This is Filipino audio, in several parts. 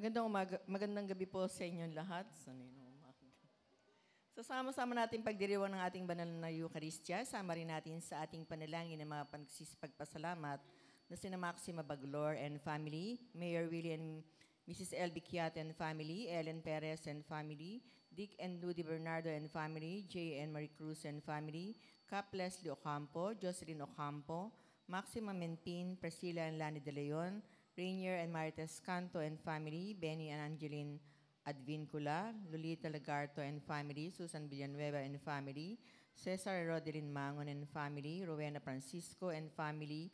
Magandang gabi po sa inyong lahat. So sama-sama natin pagdiriwang ng ating banal na Eucharistia. Sama rin natin sa ating panalangin ng mga pagpasalamat na sina Maxima Baglor and family, Mayor Willie and Mrs. Elby Kiat and family, Ellen Perez and family, Dick and Ludi Bernardo and family, Jay and Marie Cruz and family, Cap Leslie Ocampo, Jocelyn Ocampo, Maxima Menpin, Priscilla and Lani De Leon, Rainier and Marites Canto and family, Benny and Angeline Advincula, Lolita Lagarto and family, Susan Villanueva and family, Cesar Rodelin Mangon and family, Rowena Francisco and family,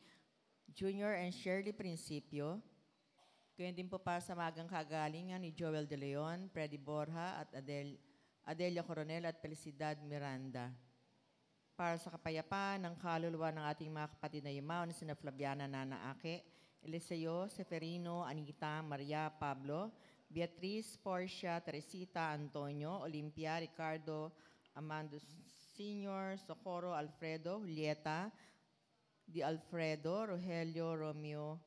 Junior and Shirley Principio. Ganyan din po para sa magang kagalingan ni Joel De Leon, Freddy Borja at Adelia Coronel at Felicidad Miranda. Para sa kapayapaan ng kaluluwa ng ating mga kapatid na yumaon na sina Flaviana Nana Ake, Eliseo, Seferino, Anita, Maria, Pablo, Beatriz, Porcia, Teresita, Antonio, Olimpia, Ricardo, Amando Sr., Socorro, Alfredo, Julieta, Di Alfredo, Rogelio, Romeo,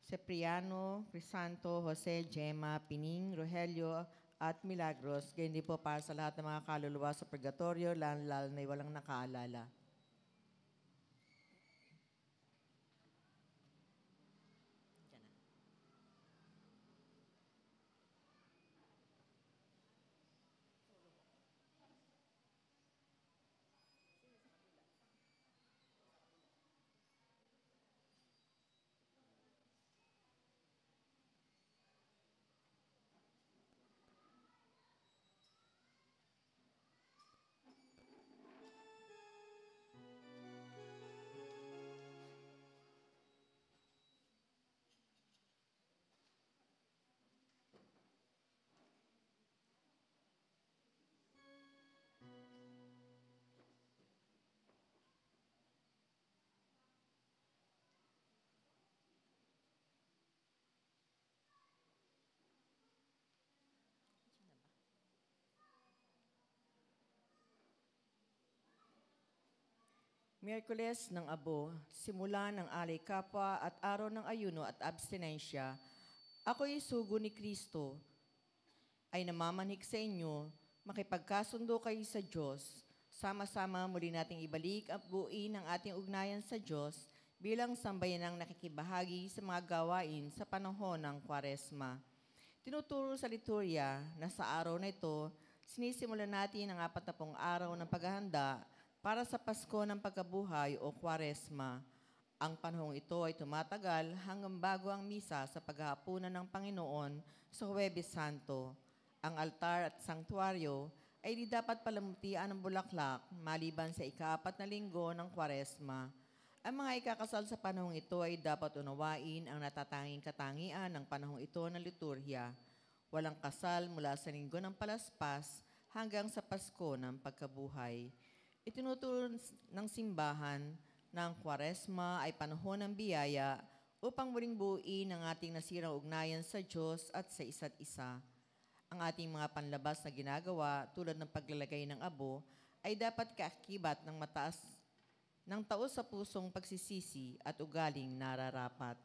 Cipriano, Crisanto, Jose, Gemma, Pining, Rogelio, at Milagros. Ganyan din po para sa lahat ng mga kaluluwa sa purgatorio, lalo na walang nakaalala. Miyerkules ng Abo, simula ng alay kapwa at araw ng ayuno at abstinensya, ako'y sugo ni Kristo, ay namamanhik sa inyo, makipagkasundo kayo sa Diyos, sama-sama muli nating ibalik at buuin ang ating ugnayan sa Diyos bilang sambayanang nakikibahagi sa mga gawain sa panahon ng Kwaresma. Tinuturo sa liturya na sa araw na ito, sinisimulan natin ang 40 araw ng paghahanda para sa Pasko ng Pagkabuhay o Kwaresma. Ang panahong ito ay tumatagal hanggang bago ang misa sa paghahapunan ng Panginoon sa Huwebes Santo. Ang altar at sanktuaryo ay di dapat palamutian ng bulaklak maliban sa ika-4 na linggo ng Kwaresma. Ang mga ikakasal sa panahong ito ay dapat unawain ang natatanging katangian ng panahong ito ng liturhya. Walang kasal mula sa linggo ng Palaspas hanggang sa Pasko ng Pagkabuhay. Itinuturo ng simbahan na ang Kwaresma ay panahon ng biyaya upang muling buuin ang ating nasirang ugnayan sa Diyos at sa isa't isa. Ang ating mga panlabas na ginagawa tulad ng paglalagay ng abo ay dapat kaakibat ng taos sa pusong pagsisisi at ugaling nararapat.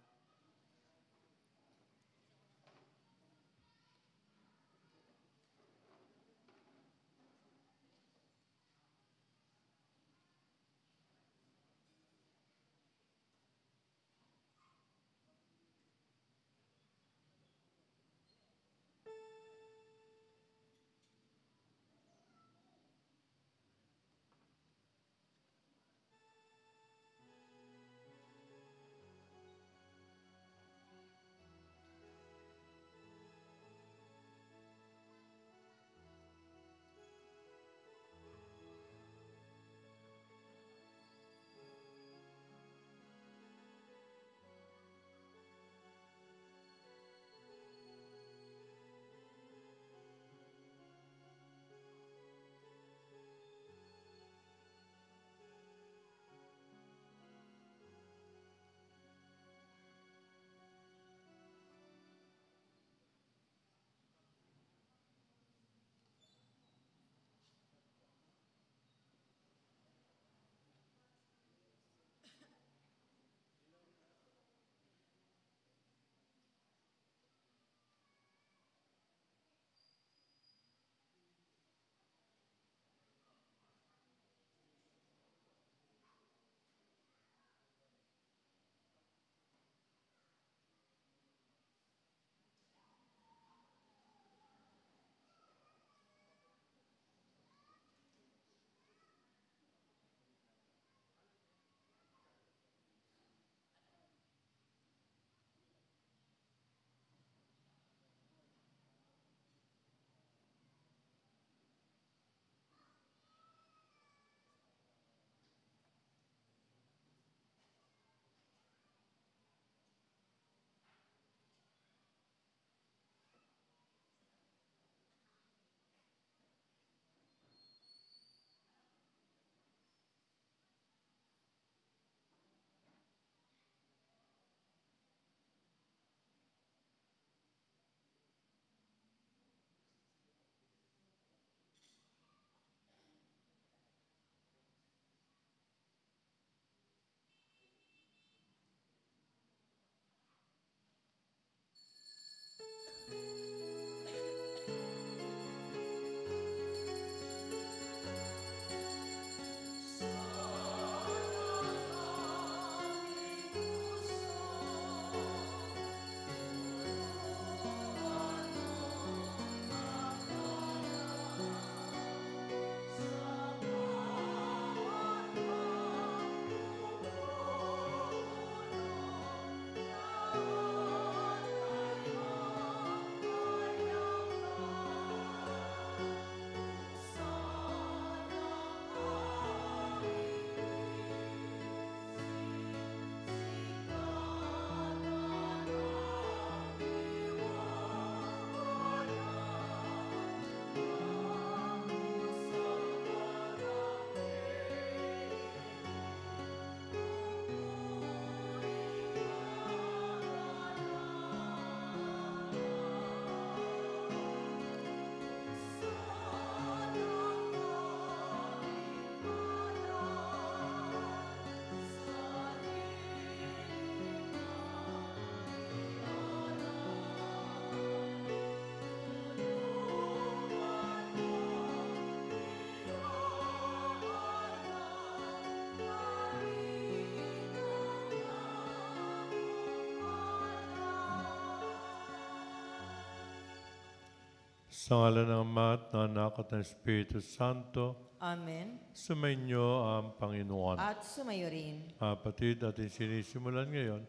Sa ngalan ng Ama at ng Anak at ng Espiritu Santo, Amen. sumainyo ang Panginoon. At sumayo rin. Mga kapatid, ating sinisimulan ngayon,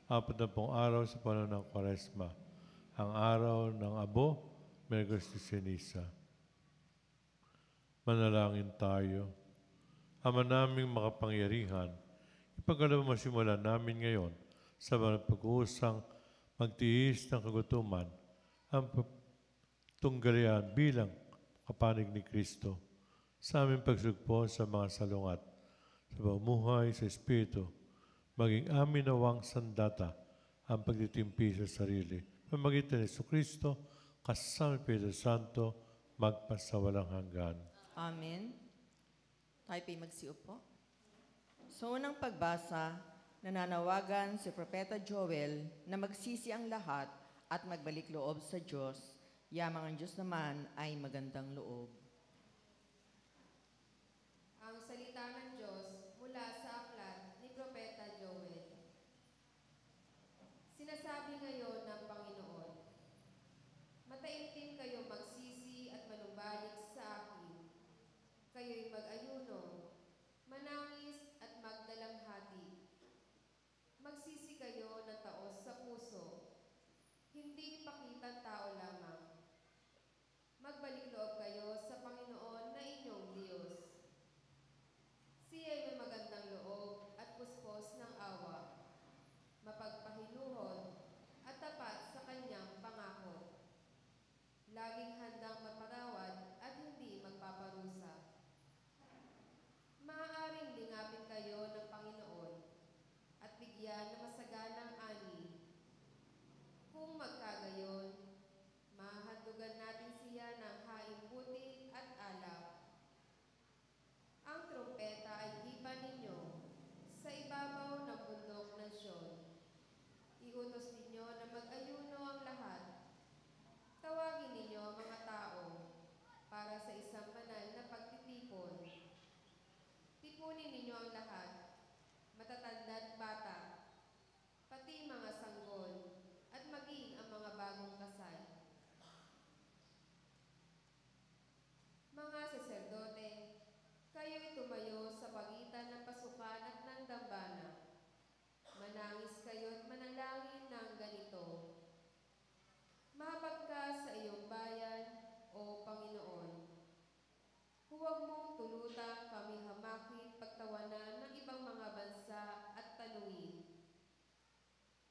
40 araw sa panahon ng Kwaresma. Ang araw ng Abo, Miyerkules de Ceniza. Manalangin tayo. Ama naming makapangyarihan, ipagkaloob mo simulan namin ngayon sa mga pag-uusang magtiis ng kagutuman ang tunggalian bilang kapanig ni Kristo sa aming pagsugpo sa mga salungat, sa pamumuhay sa Espiritu, maging amin nawang sandata ang pagtitimpi sa sarili. Pamagitan ni Kristo, kasama Espiritu Santo, magpasawalang hanggan. Amen. Tayo po'y magsiupo. Sa unang pagbasa, nananawagan si Propeta Joel na magsisi ang lahat at magbalik loob sa Diyos. Yamang ang Diyos naman ay magandang loob. Ang salita ng Diyos mula sa aklat ni Propeta Joel. Sinasabi ngayon ng Panginoon, mataimtim kayo magsisi at manumbalik sa akin. Kayo'y mag-ayuno, manangis at magdalamhati. Magsisi kayo ng taos sa puso, hindi ipakitang tao lamang. Magbalik loob kayo sa Panginoon na inyong Diyos. Siya'y may magandang loob at puspos ng awa, mapagpahinuhod at tapat sa kanyang pangako. Laging handang magpatawad at hindi magpaparusa. Maaaring lingapin kayo ng Panginoon at bigyan ng masaganang ani. Kung magkagayon, mahahandugan natin siya ng haing puti at alak. Ang trumpeta ay hipan ninyo sa ibabaw ng bundok ng Sion. Iutos ninyo na mag-ayuno ang lahat. Tawagin ninyo ang mga tao para sa isang banal na pagtitipon. Tipunin ninyo ang lahat, matatanda at bata, pati mga sanggol, at maging ang mga bagong kasal. Mga saserdote, kayo'y tumayo sa pagitan ng pasukan at ng dambana. Manangis kayo at manalangin ng ganito. Mahabag ka sa iyong bayan, O Panginoon. Huwag mong tulutang kami hamakin pagtawanan ng ibang mga bansa at tanungin.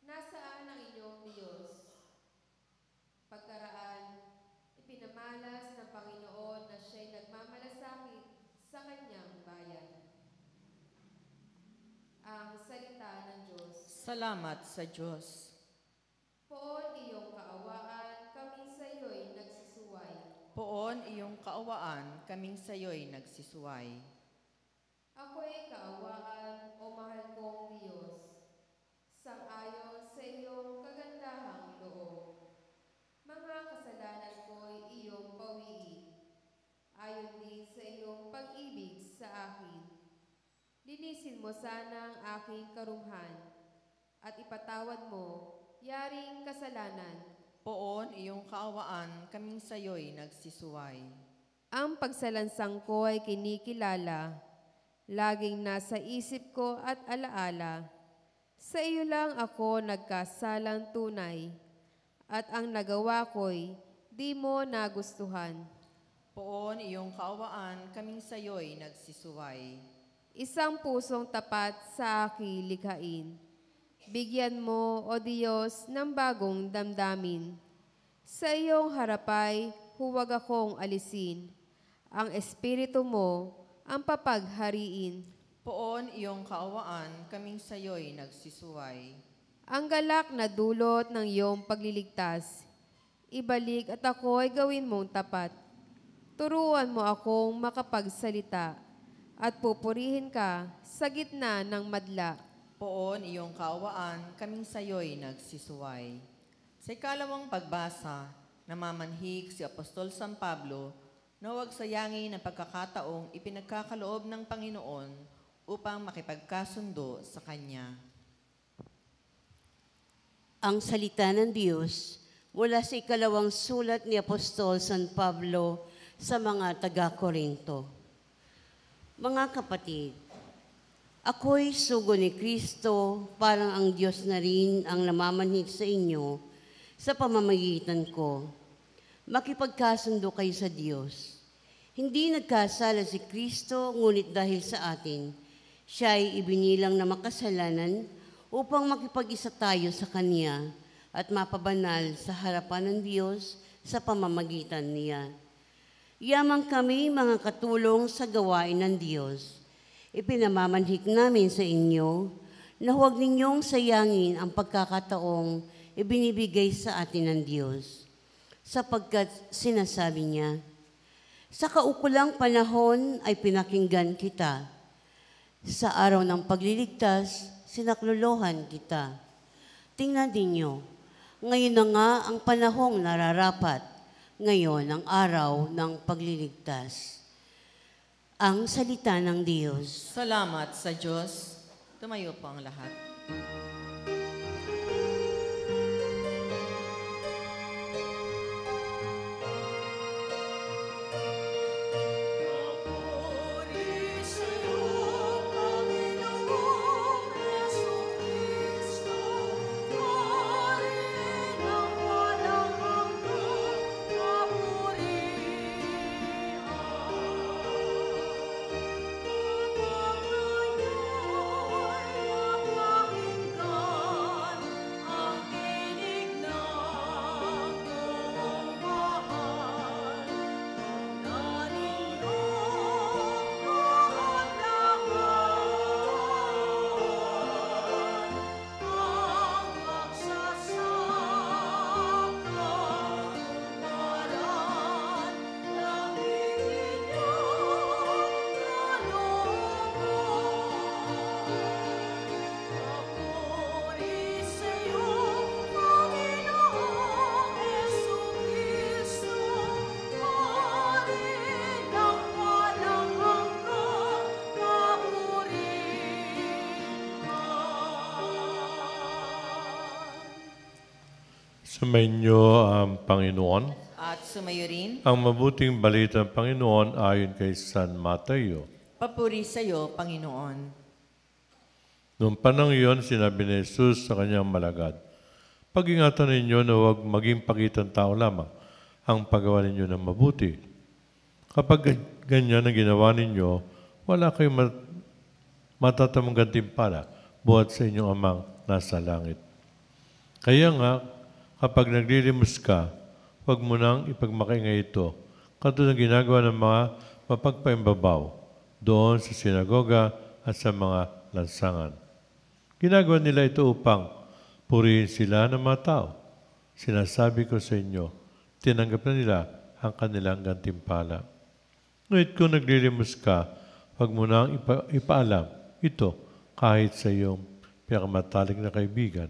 Nasaan ang inyong Diyos? Pagkaraan, ipinamalas ng Panginoon na siya'y nagmamalasakit sa kanyang bayan. Ang salita ng Diyos. Salamat sa Diyos. Poon iyong kaawaan, kaming sa iyo'y nagsisuway. Poon iyong kaawaan, kaming sayo'y nagsisuway. Ako'y kaawaan, O mahal kong Diyos, sang-ayon sa iyong kagandahang loob. Mga kasalanan ko'y iyong pawiin, ayon din sa iyong pag-ibig sa akin. Linisin mo sana ang aking karumhan, at ipatawad mo yaring kasalanan. Poon iyong kaawaan, kaming sayo'y nagsisuway. Ang pagsalansang ko ay kinikilala, laging nasa isip ko at alaala. Sa iyo lang ako nagkasalang tunay, at ang nagawa ko'y di mo nagustuhan. Poon iyong kaawaan, kaming sayo'y nagsisuway. Isang pusong tapat sa aking likhain. Bigyan mo, O Diyos, ng bagong damdamin. Sa iyong harapay, huwag akong alisin. Ang Espiritu mo ang papaghariin. Poon iyong kaawaan, kaming sayo'y nagsisuway. Ang galak na dulot ng iyong pagliligtas, ibalik at ako'y gawin mong tapat. Turuan mo akong makapagsalita at pupurihin ka sa gitna ng madla. Poon iyong kaawaan, kaming sayo'y nagsisuway. Sa ikalawang pagbasa, namamanhik si Apostol San Pablo na huwag sayangin ang pagkakataong ipinagkakaloob ng Panginoon upang makipagkasundo sa Kanya. Ang salita ng Diyos Mula sa ikalawang sulat ni Apostol San Pablo sa mga taga-Korinto. Mga kapatid, ako'y sugo ni Kristo, parang ang Diyos na rin ang namamanhik sa inyo sa pamamagitan ko. Makipagkasundo kayo sa Diyos. Hindi nagkasala si Kristo, ngunit dahil sa atin, siya ay ibinilang na makasalanan upang makipag-isa tayo sa Kanya at mapabanal sa harapan ng Diyos sa pamamagitan niya. Yamang kami mga katulong sa gawain ng Diyos. Ipinamamanhik namin sa inyo na huwag ninyong sayangin ang pagkakataong ibinibigay sa atin ng Diyos. Sapagkat sinasabi niya, sa kaukulang panahon ay pinakinggan kita. Sa araw ng pagliligtas, sinaklolohan kita. Tingnan ninyo, ngayon na nga ang panahong nararapat, ngayon ang araw ng pagliligtas. Ang salita ng Diyos. Salamat sa Diyos. Tumayo po ang lahat. Sumainyo ang Panginoon. At sumayo rin, Ang mabuting balita ng Panginoon ayon kay San Mateo. papuri sa iyo, Panginoon. Noong panahon iyon, sinabi ni Jesus sa kanyang malagad, pag-ingatan ninyo na huwag maging pakitang tao lamang ang paggawa ninyo ng mabuti. Kapag ganyan ang ginawa ninyo, wala kayong matatamang gantimpala buhat sa inyong amang nasa langit. Kaya nga, kapag naglilimos ka, huwag mo nang ipagmakaingay ito, katulad ng ginagawa ng mga mapagpaimbabaw doon sa sinagoga at sa mga lansangan. Ginagawa nila ito upang purihin sila ng mga tao. Sinasabi ko sa inyo, tinanggap na nila ang kanilang gantimpala. Ngunit kung naglilimos ka, huwag mo nang ipaalam ito kahit sa iyong pinakamatalik na kaibigan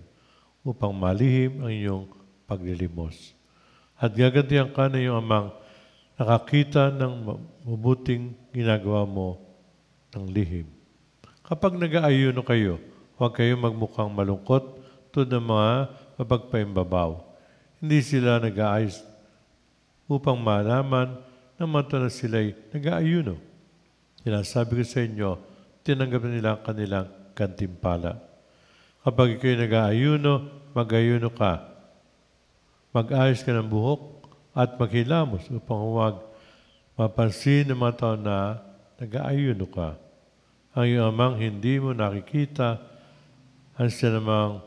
upang malihim ang iyong paglilimos. At gagantihan ka na iyong amang nakakita ng mabuting ginagawa mo ng lihim. Kapag nag-aayuno kayo, huwag kayong magmukhang malungkot tulad ng mga mapagpaimbabaw. Hindi sila nag-aayos upang malaman na mata na sila'y nag-aayuno. Sinasabi ko sa inyo, tinanggap na nila ang kanilang gantimpala. Kapag ikaw'y nag-aayuno, mag-ayuno ka. Mag-ayos ka ng buhok at maghilamos upang huwag mapansin ng mga tao na nag-aayuno ka. Ang iyong amang hindi mo nakikita, ang siya namang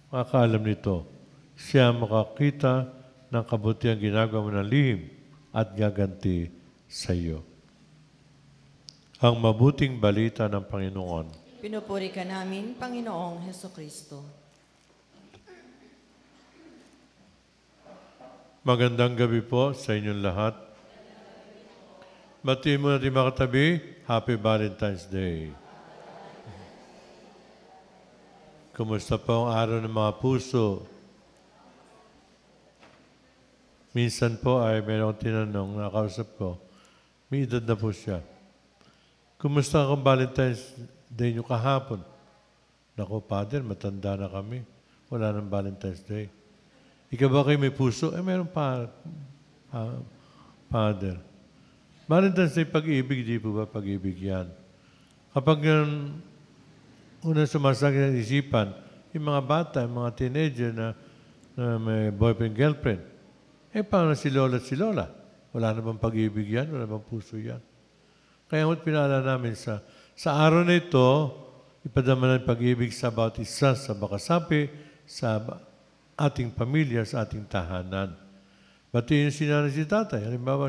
makakaalam nito. Siya makakita ng kabutihan ginagawa mo ng lihim at gaganti sa iyo. Ang mabuting balita ng Panginoon. Pinupuri ka namin, Panginoong Hesukristo. Magandang gabi po sa inyong lahat. Batiin mo natin mga katabi, Happy Valentine's Day. Kumusta po ang araw ng mga puso? Minsan po ay mayroong tinanong, nakausap ko, may edad na po siya. Kumusta ang Valentine's Day nyo kahapon? Naku, Father, matanda na kami. Wala nang Valentine's Day. Ikaw ba kayo may puso? Meron pa, Father. Marintan sa pag-ibig, di po ba pag-ibig yan? Kapag unang sumasakit ng isipan, yung mga bata, yung mga teenager na may boyfriend, girlfriend, paano si Lola at si Lola? Wala na bang pag-ibig yan? Wala bang puso yan? Kaya pinaalala namin sa araw na ito, ipadama ng pag-ibig sa bawat isa, sa bakasapi, sa ating pamilya, sa ating tahanan. Batiin si nanay si tatay. Halimbawa,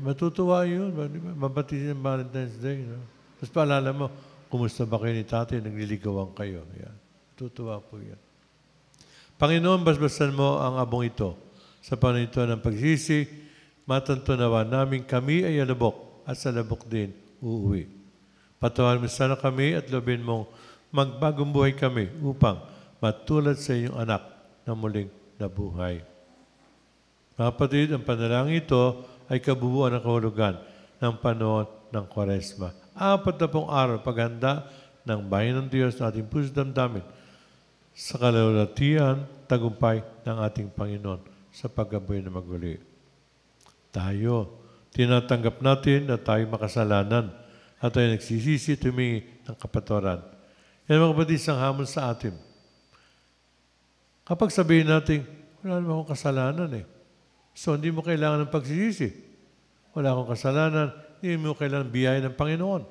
matutuwa yun. Mabatiin yung Valentine's Day. No? Tapos paalala mo, kumusta ba kayo ni tatay? Nagliligawan kayo. Yan. Matutuwa po yan. Panginoon, basbasan mo ang abong ito. Sa panito ng pagsisi, matantunawa namin kami ay alabok at sa labok din uuwi. Patawarin mo sana kami at lobin mong magbagong buhay kami upang matulad sa inyong anak na muling nabuhay. Mga kapatid, ang panalangin ito ay kabubuan ng kahulugan ng panahon ng Kwaresma. 40 araw paghanda ng bayan ng Diyos na ating puso damdamin sa kalulatian, tagumpay ng ating Panginoon sa paggaboy na maguli. Tayo, tinatanggap natin na tayo makasalanan at tayo nagsisisi tumingi ng kapatawaran. Yan mga kapatid, isang hamon sa atin. Kapag sabihin natin, wala naman akong kasalanan So, hindi mo kailangan ng pagsisisi. Wala akong kasalanan, hindi mo kailangan biyaya ng Panginoon.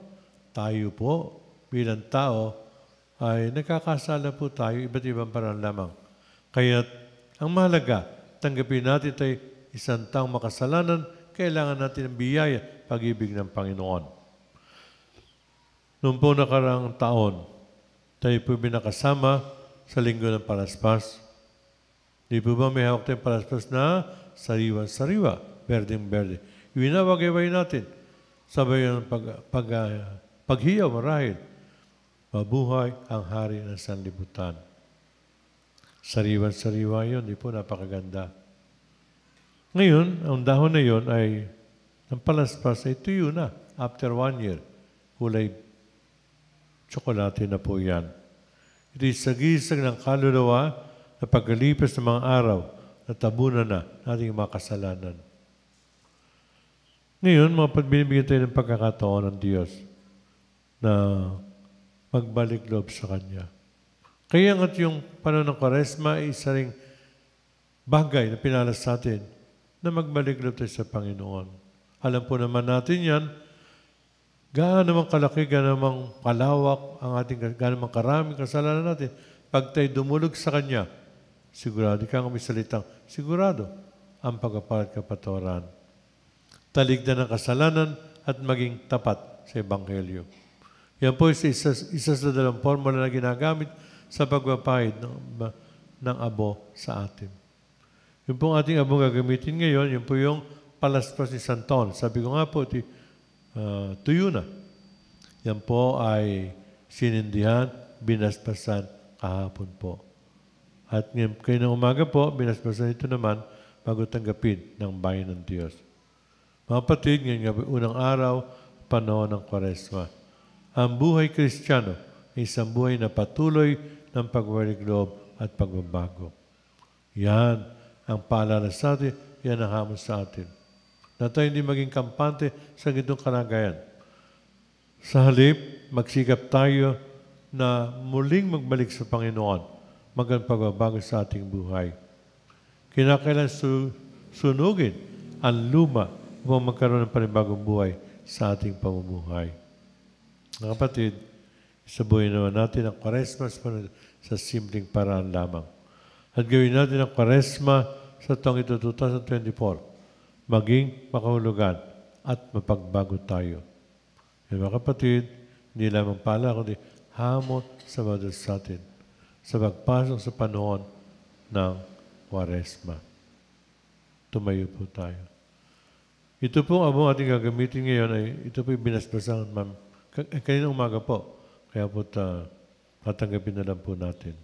Tayo po, bilang tao, ay nagkakasala po tayo, iba't ibang parang lamang. Kaya, ang mahalaga, tanggapin natin tayo isang taong makasalanan, kailangan natin ng biyaya, pag-ibig ng Panginoon. Noong po nakaraang taon, tayo po binakasama sa linggo ng Palaspas. Di po ba may hawak tayong Palaspas na sariwa-sariwa, berdeng-berde. Iwinawagay natin, sabay ang paghiyaw marahil. Mabuhay ang hari ng sanlibutan. Sariwan-sariwa yun, di po napakaganda. Ngayon, ang dahon na yun ay, ng Palaspas ay tuyo na, after 1 year. Kulay tsokolate na po yan. Ito ay sagisag ng kaluluwa na paglipas ng mga araw na tabunan na nating mga kasalanan. Ngayon, binibigyan tayo ng pagkakataon ng Diyos na magbalik loob sa Kanya. Kaya nga't yung panahon ng Kwaresma ay isa ring bagay na pinalas sa atin na magbalik loob tayo sa Panginoon. Alam po naman natin yan, gaano namang kalaki, gaano namang kalawak ang ating, gaano namang karaming kasalanan natin. Pag tayo dumulog sa Kanya, sigurado, ikaw ang may salitang, sigurado ang pagkapalat kapatawaran. Taligdan ng kasalanan at maging tapat sa Ebanghelyo. Yan po isa sa dalawang formula na ginagamit sa pagpapahid ng abo sa atin. Yung pong ating abo gagamitin ngayon, yun po yung Palaspas ni Santon. Sabi ko nga po, tuyo na. Yan po ay sinindihan, binaspasan kahapon po. At ngayon, kayo ng umaga po, binasbasan ito naman bago tanggapin ng bayan ng Diyos. Mga kapatid, ngayon unang araw, panahon ng Kwaresma. Ang buhay Kristiyano ay isang buhay na patuloy ng pagbalik loob at pagbabago. Yan ang paalala sa atin, yan ang hamon sa atin. Na tayo hindi maging kampante sa ganitong kalagayan. Sa halip, magsikap tayo na muling magbalik sa Panginoon, magandang pagbabago sa ating buhay. Kinakailan sunugin ang luma upang magkaroon ng panibagong buhay sa ating pamumuhay. Mga kapatid, isabuhin naman natin ang Kwaresma sa simpleng paraan lamang. At gawin natin ang Kwaresma sa taong ito 2024, maging makahulugan at mapagbago tayo. Mga kapatid, hindi lamang pala, kundi hamon sa mga sa atin sa pagpasok sa panahon ng Kwaresma. Tumayo po tayo. Ito po ang ating gagamitin ngayon ay ito po yung binasbasan, ma'am. Kaninang umaga po. Kaya po tatanggapin na lang po natin.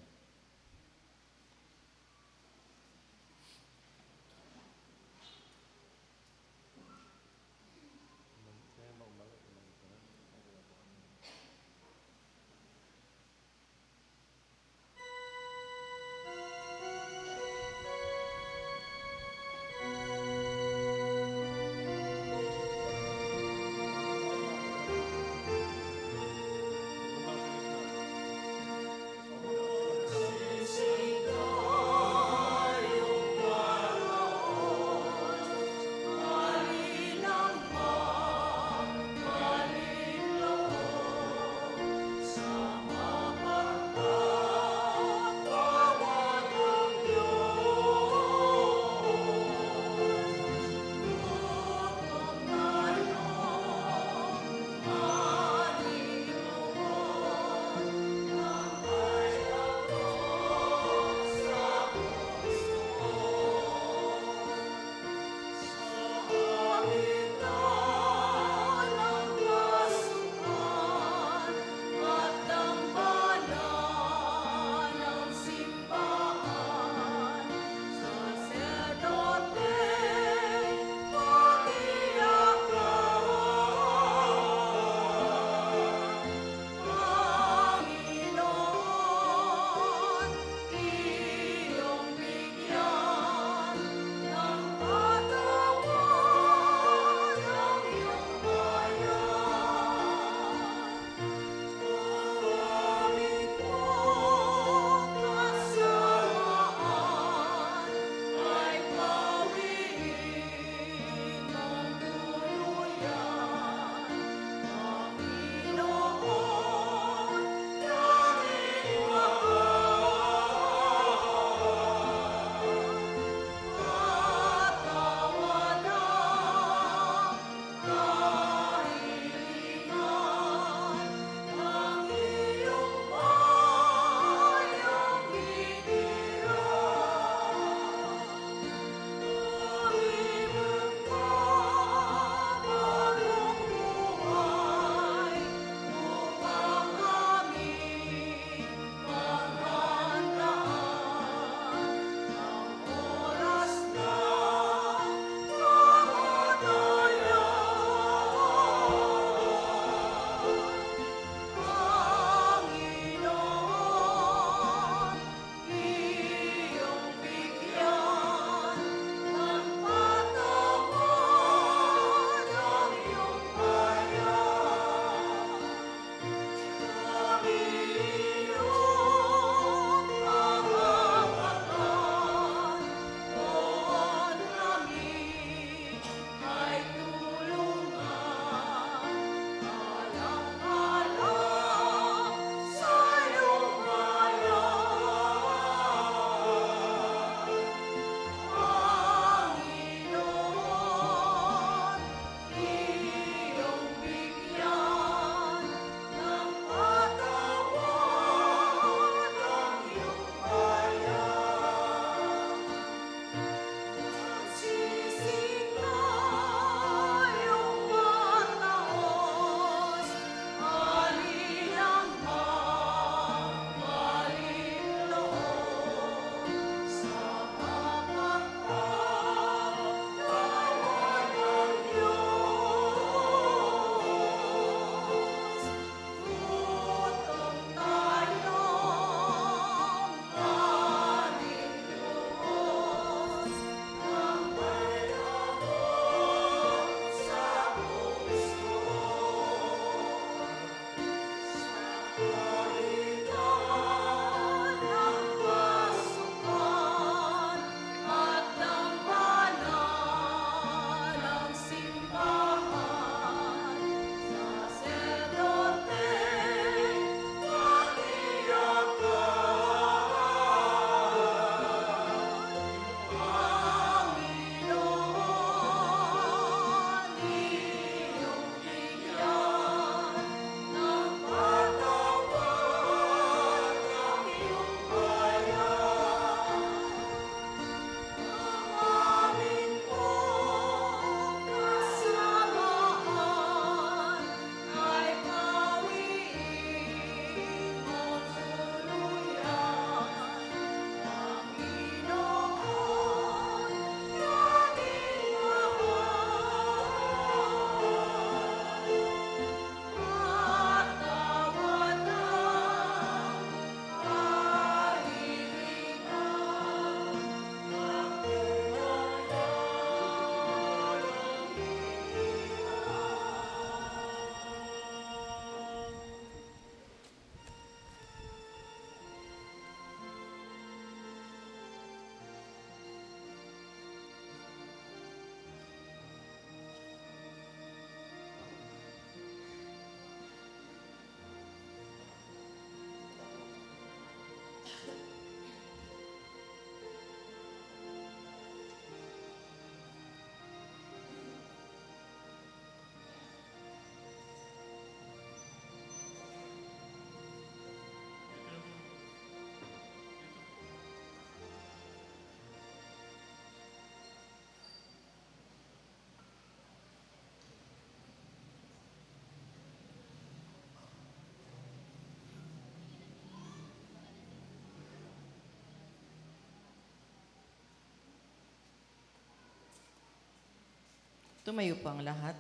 Tumayo po ang lahat.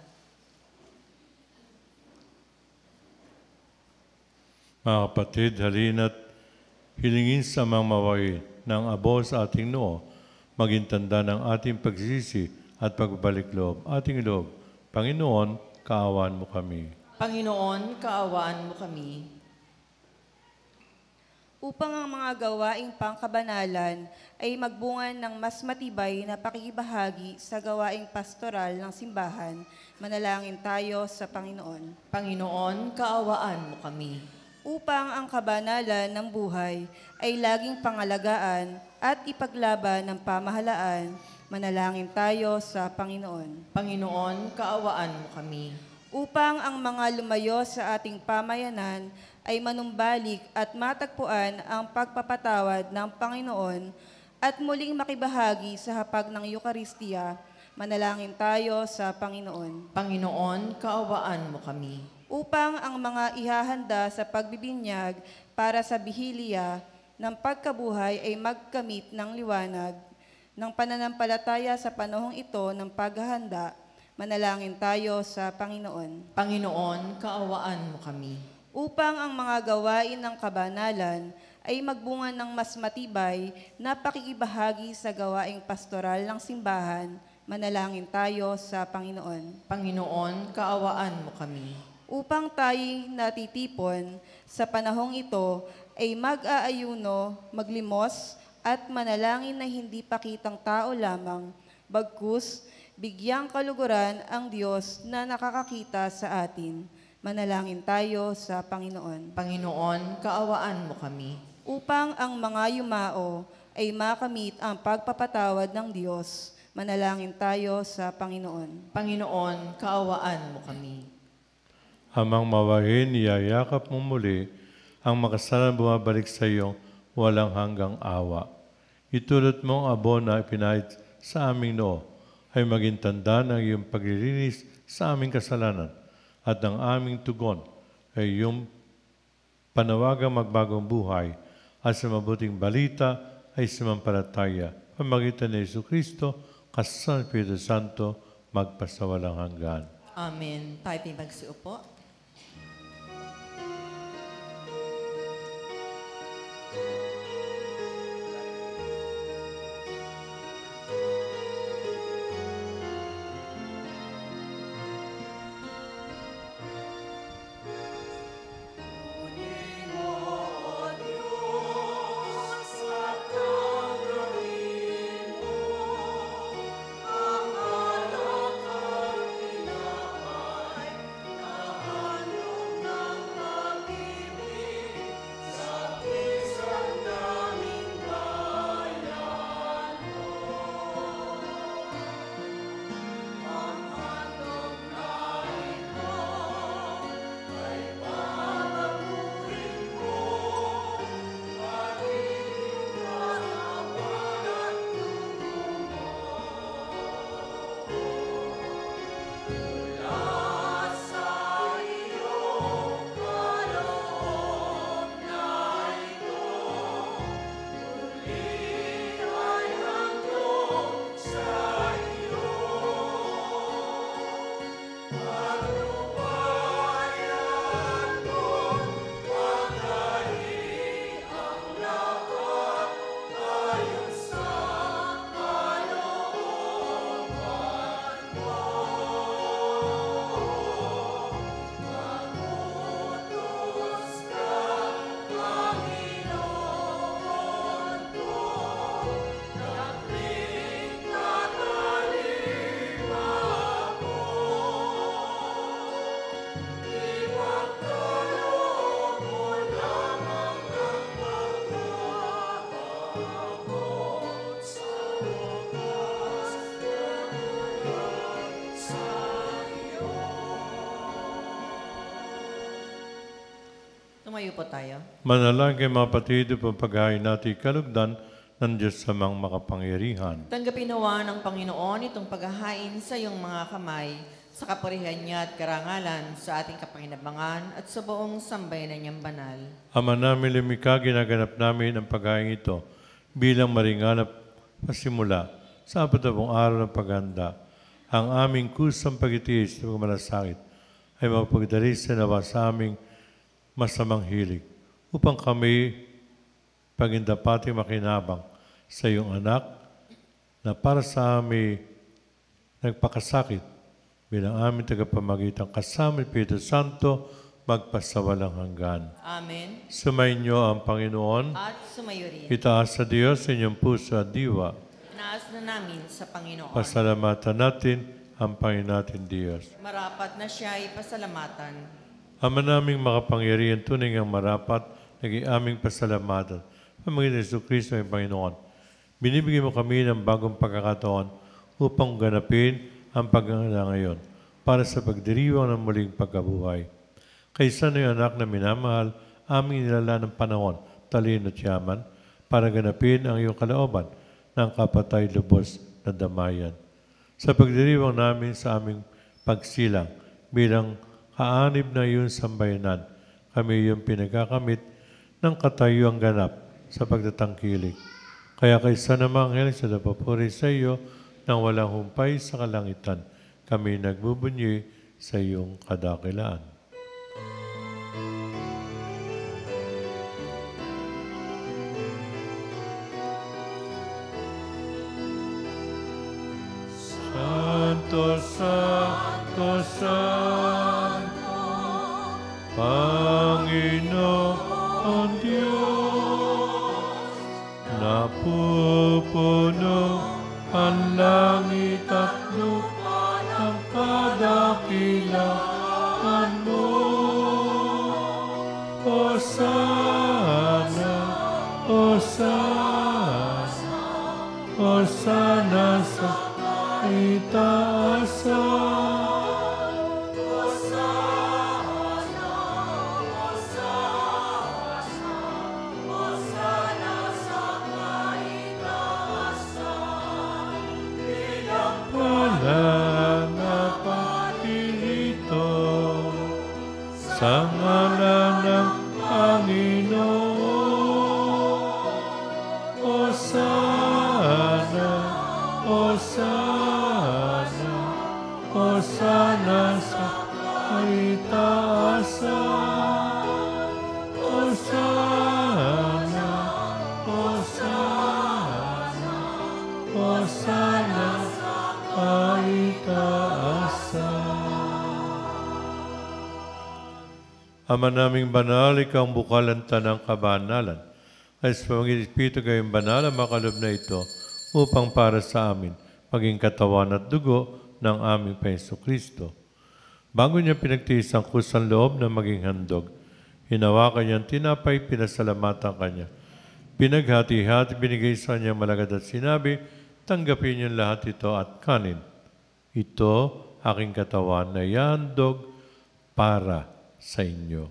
Mga kapatid, halina't hilingin sa mga mawain ng abo sa ating noo, maging tanda ng ating pagsisisi at pagbabalik loob. Ating loob, Panginoon, kaawaan mo kami. Panginoon, kaawaan mo kami. Upang ang mga gawaing pangkabanalan ay magbunga ng mas matibay na pakikibahagi sa gawaing pastoral ng simbahan, manalangin tayo sa Panginoon. Panginoon, kaawaan mo kami. Upang ang kabanalan ng buhay ay laging pangalagaan at ipaglaban ng pamahalaan, manalangin tayo sa Panginoon. Panginoon, kaawaan mo kami. Upang ang mga lumayo sa ating pamayanan ay manumbalik at matagpuan ang pagpapatawad ng Panginoon at muling makibahagi sa hapag ng Eukaristiya, manalangin tayo sa Panginoon. Panginoon, kaawaan mo kami. Upang ang mga ihahanda sa pagbibinyag para sa bihilya ng pagkabuhay ay magkamit ng liwanag ng pananampalataya sa panahong ito ng paghahanda, manalangin tayo sa Panginoon. Panginoon, kaawaan mo kami. Upang ang mga gawain ng kabanalan ay magbunga ng mas matibay na pakikibahagi sa gawaing pastoral ng simbahan, manalangin tayo sa Panginoon. Panginoon, kaawaan mo kami. Upang tayo'y natitipon sa panahong ito ay mag-aayuno, maglimos at manalangin na hindi pakitang tao lamang, bagkus bigyang kaluguran ang Diyos na nakakakita sa atin. Manalangin tayo sa Panginoon. Panginoon, kaawaan mo kami. Upang ang mga yumao ay makamit ang pagpapatawad ng Diyos, manalangin tayo sa Panginoon. Panginoon, kaawaan mo kami. Amang mawain, niyayakap mo muli ang makasalan bumabalik sa iyong walang hanggang awa. Itulot mo ang abo na ipinahid sa aming noo ay maging tanda ng iyong paglilinis sa aming kasalanan at ang aming tugon ay iyong panawagang magbagong buhay at sa mabuting balita ay sumampalataya. Pamagitan ni Jesucristo, kasal Espiritu Santo, magpasawalang hanggan. Amen. Tayo magsiupo. Tumayo po tayo. Manalangin mga kapatid upang paghahain natin kalugdan ng Diyos sa mga makapangyarihan. Tanggapin nawa ng Panginoon itong paghahain sa iyong mga kamay, sa kapurihan niya at karangalan, sa ating kapakinabangan at sa buong sambayanan niyang banal. Ama namin lumikha, ginaganap namin ang paghahain ito bilang maringanap pasimula sa 40 araw ng paghanda ang aming kusang pag-itiis ng malasakit ay mapagdali sa nawa sa aming masamang hilig upang kami pagindapating makinabang sa iyong anak na para sa amin nagpakasakit bilang aming tagapamagitan kasama ni Espiritu Santo magpasawalang hanggan. Amen. Sumayin niyo ang Panginoon. At sumayo rin. Itaas sa Diyos sa inyong puso at diwa. Inaas na namin sa Panginoon. Pasalamatan natin ang Panginoon natin Diyos. Marapat na siya ay pasalamatan. Ama naming makapangyarihan, tunay ang marapat, naging aming pasalamatan. Pamagitan ni Jesucristo ay Panginoon. Binibigyan mo kami ng bagong pagkakataon upang ganapin ang pag-aalala ngayon para sa pagdiriwang ng muling pagkabuhay. Kaysa na yung anak na minamahal, aming nilala ng panahon, talino at yaman, para ganapin ang iyong kalooban ng kapatay lubos na damayan. Sa pagdiriwang namin sa aming pagsilang bilang kaanib na iyong sambayanan, kami iyong pinagkakamit ng katayuang ganap sa pagtatangkilik. Kaya kaysa na mga anghel sa napapuri sa iyo nang walang humpay sa kalangitan, kami nagbubunyi sa iyong kadakilaan. Santo, Santo, Santo, Panginoon Diyos, napupuno ang langit at lupa ng kadakilaan mo. Hosana, Hosana, Hosana sa itaasan. Sa ngalan ng Panginoon, Hosana, Hosana, Hosana sa itaasan. Hosana, Hosana, Hosana sa itaasan. Ama naming banal, ikaw ang bukal ng tanang kabanalan. Ay sa pamamagitan ng Espiritu kayong banal ang makalob na ito upang para sa amin maging katawan at dugo ng aming Panginoon Kristo. Bago niya pinagtiis ang kusang loob na maging handog, hinawakan niya ang tinapay, pinasalamatan kanya. Pinaghati-hati, binigay sa kanya malagad at sinabi, tanggapin niyo lahat ito at kanin. Ito aking katawan na ihandog para sa inyo.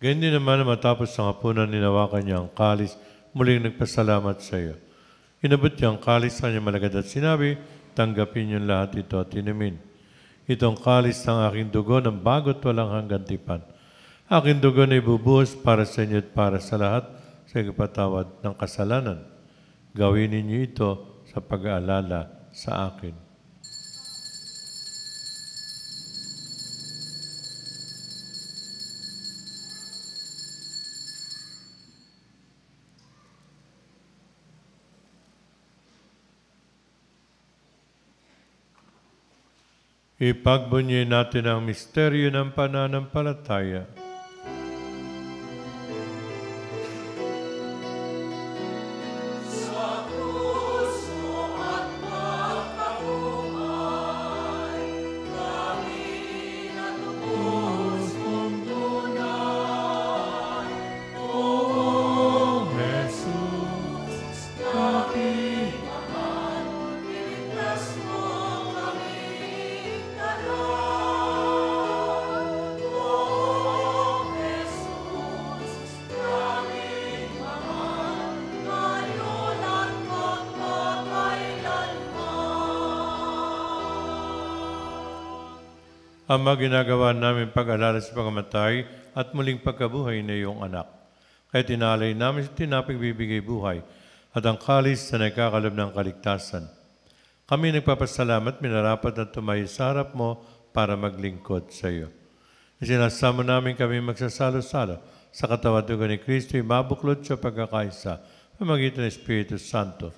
Ganyan din naman na matapos ang hapunan, ninawakan niya ang kalis, muling nagpasalamat sa iyo. Inabot niya ang kalis sa kanya malagad at sinabi, tanggapin niyo lahat ito at inumin. Itong kalis ng aking dugo ng bago't walang hanggang tipan. Aking dugo na ibubuhos para sa inyo at para sa lahat sa ikapatawad ng kasalanan. Gawin ninyo ito sa pag-aalala sa akin. Ipagbunyi natin ang misteryo ng pananampalataya. Ama, ginagawa namin pag-alala sa pagkamatay at muling pagkabuhay na iyong anak. Kaya tinalay namin sa tinaping bibigay buhay at ang kalis na nagkakalob ng kaligtasan. Kami nagpapasalamat, minarapat na tumayo sa harap mo para maglingkod sa iyo. Isinasama namin kami magsasalo-salo sa katawan dugo ni Kristo, mabuklod sa pagkakaisa, pamagitan ng Espiritu Santo.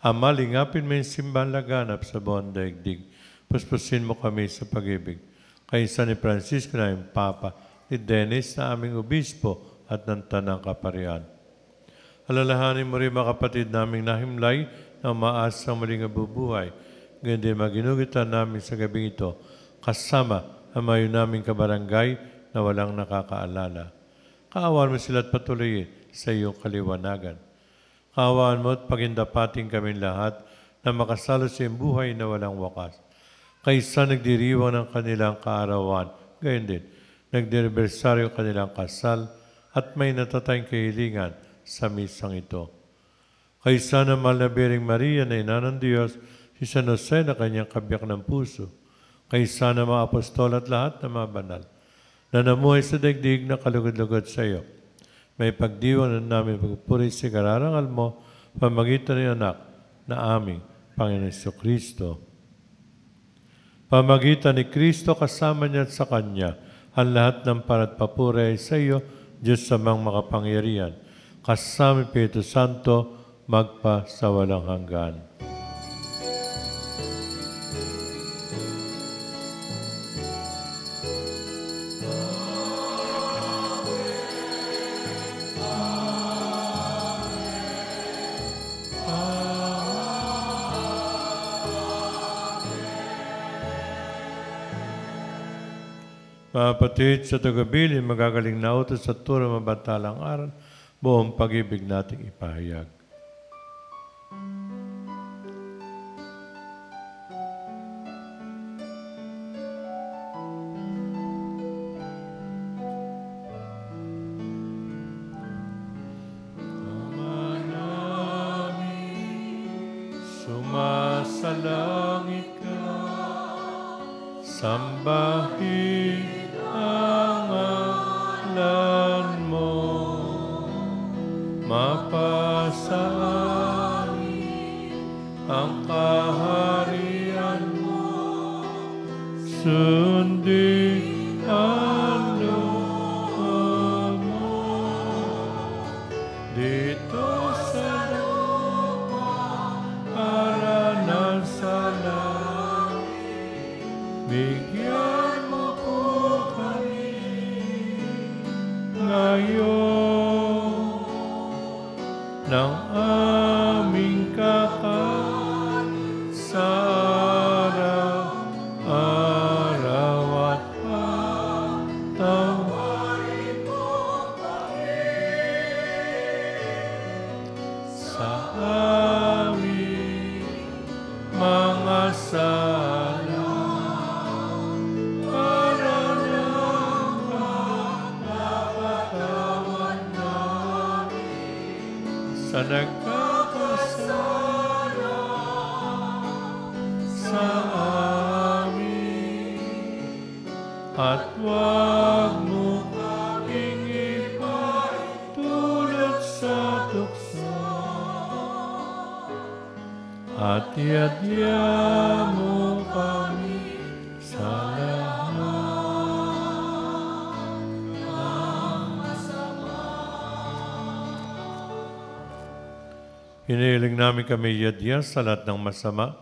Ama, lingapin mo yung simbahan laganap sa buong daigdig. Puspusin mo kami sa pag-ibig. Kaisa ni Francisco na yung Papa, ni Dennis na aming obispo at ng Tanang Kaparian. Alalahanin mo rin mga kapatid naming nahimlay na umaasang muling nabubuhay. Ganyan din maginugitan namin sa gabing ito, kasama ang mayo naming kabarangay na walang nakakaalala. Kaawaan mo sila at patuloyin sa iyong kaliwanagan. Kaawaan mo at pagindapating kami lahat na makasalo sa iyong buhay na walang wakas. Kaysa nagdiriwang ng kanilang kaarawan, gayon din, nagdinibersaryo kanilang kasal at may natatayang kahilingan sa misang ito. Kaysa na mahal na Birheng Maria na ina ng Diyos, si San Jose na kanyang kabiyak ng puso, kaysa na mga apostol at lahat na mga banal, na namuhay sa daigdig na kalugod-lugod sa iyo. May pagdiwang na namin pagpuri sa kararangal mo, pamagitan ng anak na aming Panginoon Jesucristo. Pamagitan ni Kristo kasama niya at sa Kanya, ang lahat ng parat papuri ay sa iyo, Diyos sa mga makapangyarihan, kasama Espiritu Santo, magpa sa walang hanggan. Mga kapatid, sa tagabilin, magagaling na utos sa turo mabantalang aral, buong pag-ibig nating ipahayag. Ama namin, sumasalangit ka, sambahin ang ngalan mo, mapasa amin ang kaharian mo, sundin ang loob mo, dito sa lupa para nang sa langit, bigyan mo po kami ngayon ng aming kakanin sa araw-araw at patawarin mo kami sa aming mga sala para napatawad namin sa nagkakasala sa amin, at huwag mo kaming ipagtulad sa tukso, at iadya mo kami sa lahat ng masama. Hinihiling namin kami iadya sa lahat ng masama,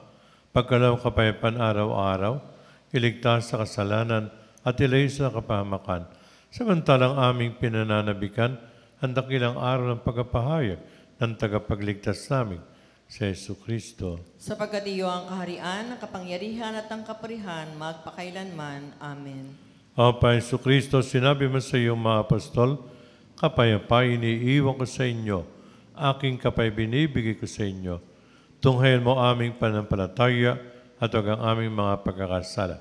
pagkalaw kapayapaan araw-araw, iligtas sa kasalanan at ilayo sa kapahamakan. Samantalang aming pinananabikan ang dakilang araw ng pagpapahayag ng tagapagligtas namin, si Jesucristo. Sapagkat iyo ang kaharian, ang kapangyarihan at ang kapurihan, magpakailanman. Amen. O Pa Jesucristo, sinabi mo sa iyong mga apostol, kapayapaan iniiwan ko sa inyo, aking kapay binibigay ko sa inyo. Tunghayan mo aming panampalataya at huwag ang aming mga pagkakasala.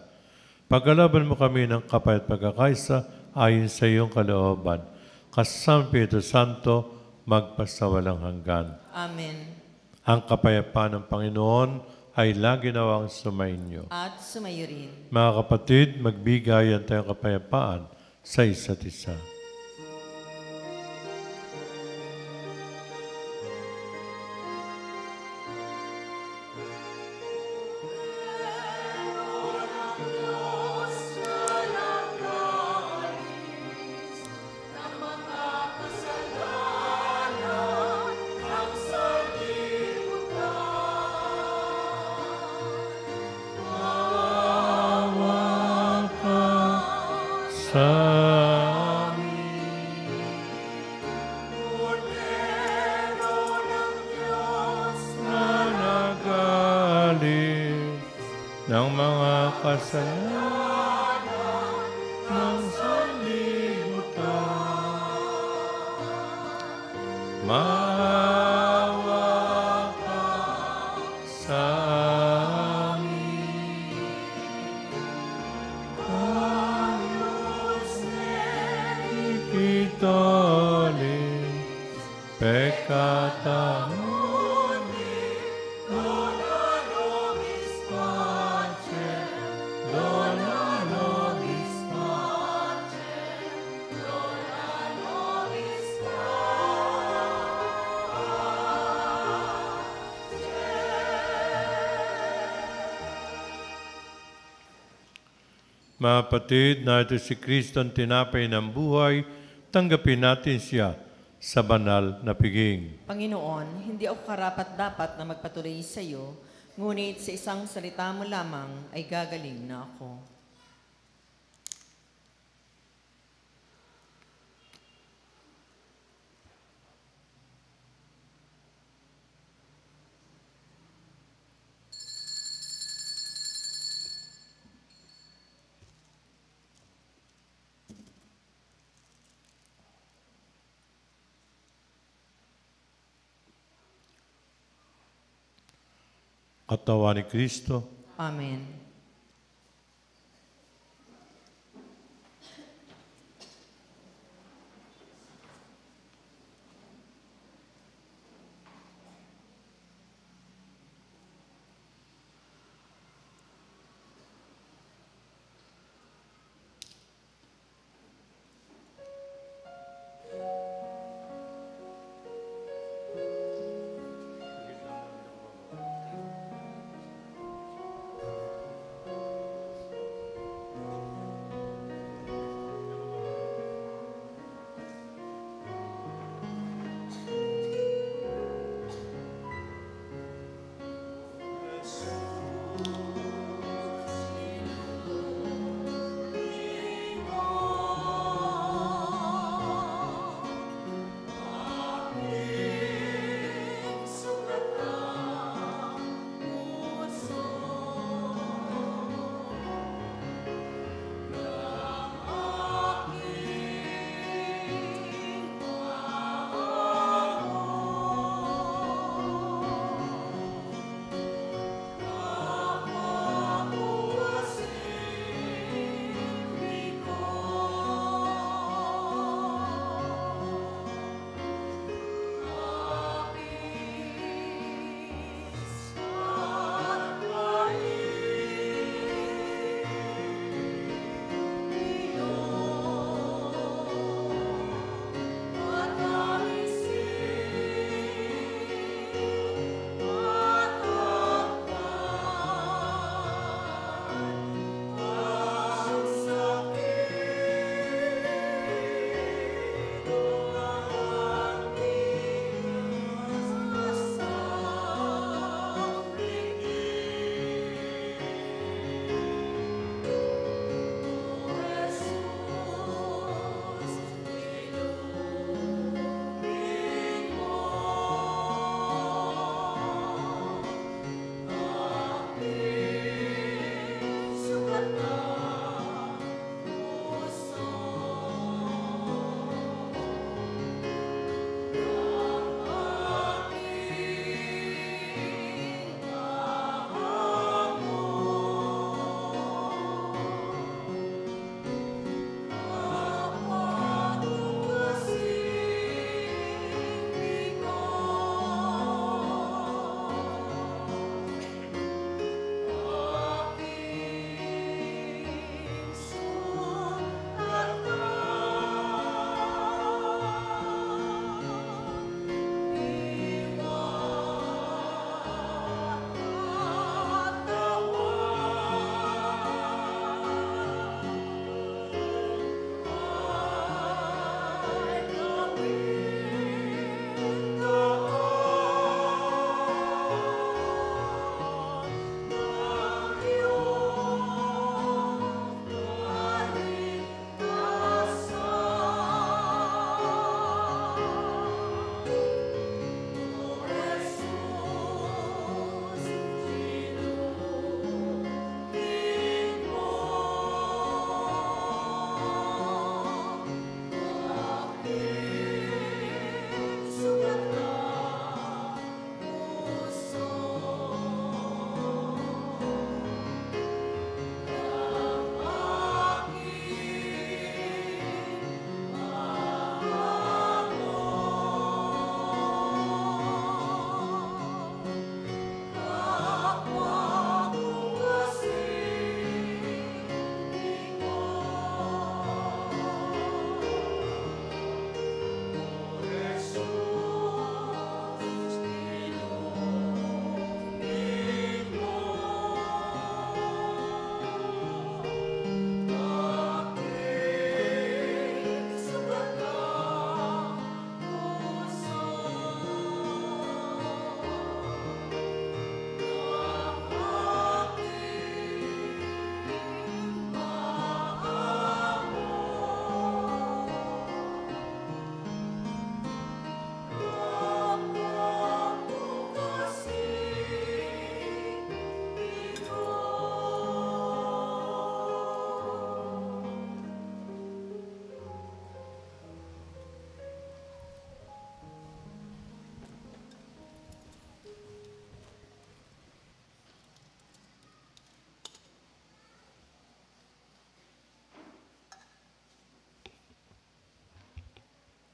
Pagkalaban mo kami ng kapay at pagkakaisa ayon sa iyong kalooban. Kasama Espiritu Santo, magpasawalang hanggan. Amen. Ang kapayapaan ng Panginoon ay lagi nawang sumainyo. At sumayo rin. Mga kapatid, magbigayan tayong kapayapaan sa isa't isa. Ng mga kasalanan ng sanlibutan. Maawa ka sa amin. Anos ikitolis, peccata Mga kapatid, narito si Kristo ang tinapay ng buhay, tanggapin natin siya sa banal na piging. Panginoon, hindi ako karapat-dapat na magpatuloy sa iyo, ngunit sa isang salita mo lamang ay gagaling na ako. Katawan ni Kristo, Amen.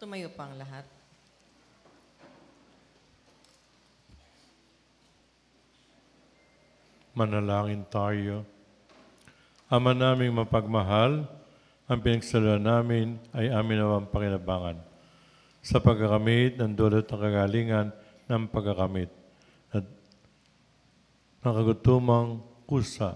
Tumayo pa ang lahat. Manalangin tayo. Ama naming mapagmahal, ang pinagsaluhan namin ay amin nawang pakinabangan sa pagkakamit ng dulot ng kagalingan ng pagkakamit at ng kagutumang kusa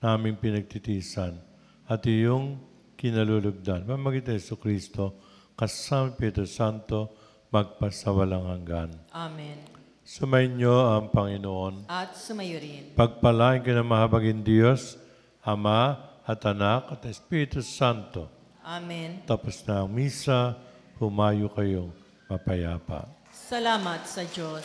naming pinagtitisan at iyong kinalulugdan. Pamagitan ni Jesucristo, kasama Espiritu Santo, magpasawalang hanggan. Amen. Sumainyo ang Panginoon. At sumayo rin. Pagpalain ka ng mahabagin Diyos, Ama at Anak at Espiritu Santo. Amen. Tapos na ang misa, humayo kayong mapayapa. Salamat sa Diyos.